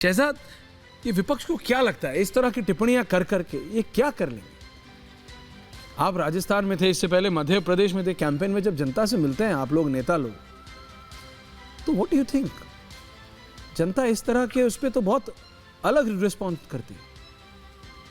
शहजाद, ये विपक्ष को क्या लगता है इस तरह की टिप्पणियां कर करके ये क्या कर लेंगे? आप राजस्थान में थे, इससे पहले मध्य प्रदेश में थे, कैंपेन में जब जनता से मिलते हैं आप लोग, नेता लोग, तो व्हाट डू यू थिंक? जनता इस तरह के उस पर तो बहुत अलग रिस्पॉन्स करती है।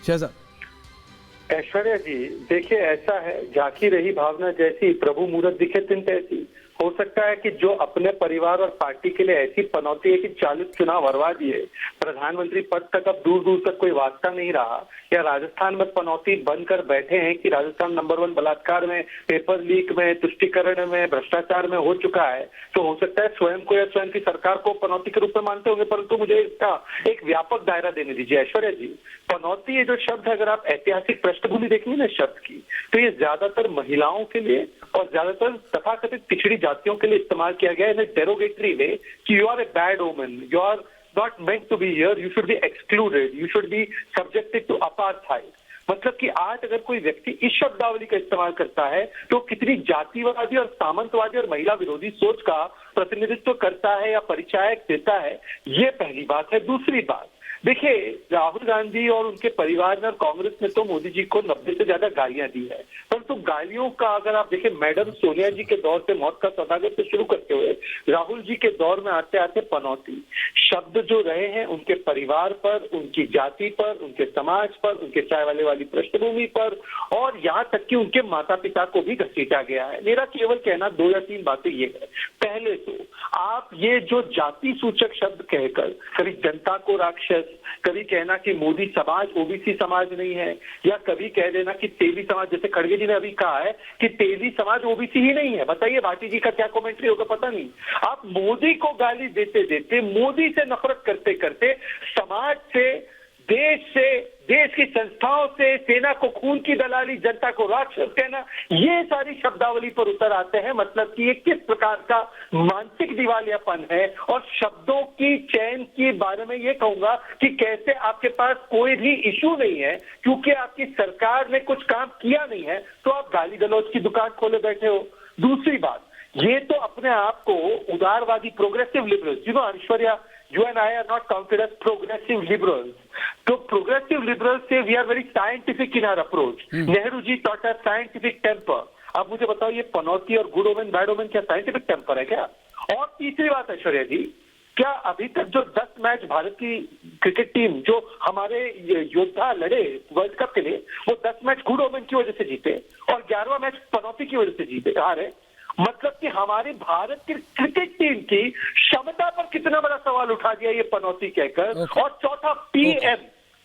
शहजाद ऐश्वर्या जी, देखिए ऐसा है, झांकी रही भावना जैसी, प्रभु मूरत दिखे तिन ऐसी। हो सकता है कि जो अपने परिवार और पार्टी के लिए ऐसी पनौती है कि 40 चुनाव हरवा दिए, प्रधानमंत्री पद तक अब दूर दूर तक कोई वास्ता नहीं रहा, या राजस्थान में पनौती बनकर बैठे हैं कि राजस्थान नंबर 1 बलात्कार में, पेपर लीक में, तुष्टिकरण में, भ्रष्टाचार में हो चुका है, तो हो सकता है स्वयं को या स्वयं की सरकार को पनौती के रूप में मानते होंगे। परंतु मुझे इसका एक व्यापक दायरा देने दीजिए। ऐश्वर्या जी, पनौती ये जो शब्द है, अगर आप ऐतिहासिक पृष्ठभूमि देखेंगे ना शब्द की, तो ये ज्यादातर महिलाओं के लिए और ज्यादातर तथाकथित पिछड़ी जातियों के लिए इस्तेमाल किया गया है, डेरोगेटरी वे, कि you are a bad woman, you are not meant to be here, you should be excluded, you should be subjected to apartheid. मतलब कि आज अगर कोई व्यक्ति इस शब्दावली का इस्तेमाल करता है तो कितनी जातिवादी और सामंतवादी और महिला विरोधी सोच का प्रतिनिधित्व करता है या परिचायक देता है, ये पहली बात है। दूसरी बात, देखिए, राहुल गांधी और उनके परिवार ने और कांग्रेस ने तो मोदी जी को 90 से ज्यादा गालियां दी है, परंतु गालियों का अगर आप देखें, मैडम सोनिया जी के दौर से मौत का सौदागर से शुरू करते हुए राहुल जी के दौर में आते आते पनौती शब्द जो रहे हैं, उनके परिवार पर, उनकी जाति पर, उनके समाज पर, उनके चाय वाले वाली पृष्ठभूमि पर, और यहाँ तक कि उनके माता पिता को भी घसीटा गया है। मेरा केवल कहना 2 या 3 बातें ये है। पहले तो आप ये जो जाति सूचक शब्द कहकर कभी जनता को राक्षस, कभी कहना कि मोदी समाज ओबीसी समाज नहीं है, या कभी कह देना कि तेली समाज, जैसे खड़गे जी ने अभी कहा है कि तेली समाज ओबीसी ही नहीं है। बताइए भाटी जी का क्या कमेंट्री होगा, पता नहीं। आप मोदी को गाली देते देते, मोदी से नफरत करते करते, समाज से, देश से, देश की संस्थाओं से, सेना को खून की दलाली, जनता को राक्षस कहना, ये सारी शब्दावली पर उतर आते हैं। मतलब कि ये किस प्रकार का मानसिक दिवालियापन है। और शब्दों की चयन के बारे में ये कहूंगा कि कैसे आपके पास कोई भी इशू नहीं है, क्योंकि आपकी सरकार ने कुछ काम किया नहीं है, तो आप गाली गलौज की दुकान खोले बैठे हो। दूसरी बात, ये तो अपने आप को उदारवादी, progressive liberals, Aishwarya, you and I are not counted as progressive liberals. तो progressive liberals से we are very scientific in our approach. Nehru ji taught us scientific temper. अब मुझे बताओ, ये पनौती और गुड ओमेन बैड ओमेन क्या साइंटिफिक टेम्पर है क्या? और तीसरी बात ऐश्वर्या जी, क्या अभी तक जो 10 मैच भारत की क्रिकेट टीम, जो हमारे योद्धा लड़े वर्ल्ड कप के लिए, वो 10 मैच गुड ओमेन की वजह से जीते और 11वां मैच पनौती की वजह से जीते हारे? मतलब कि हमारी भारत की क्रिकेट टीम की क्षमता पर कितना बड़ा सवाल उठा दिया ये पनौती कहकर। और चौथा, PM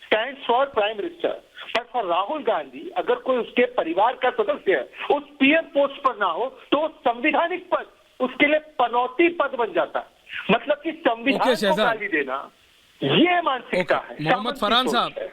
stands for prime minister, पर फॉर राहुल गांधी अगर कोई उसके परिवार का सदस्य उस पीएम पोस्ट पर ना हो तो संवैधानिक पद उसके लिए पनौती पद बन जाता है। मतलब कि संविधान को गाली देना, ये मानसिकता है। मोहम्मद फरहान साहब,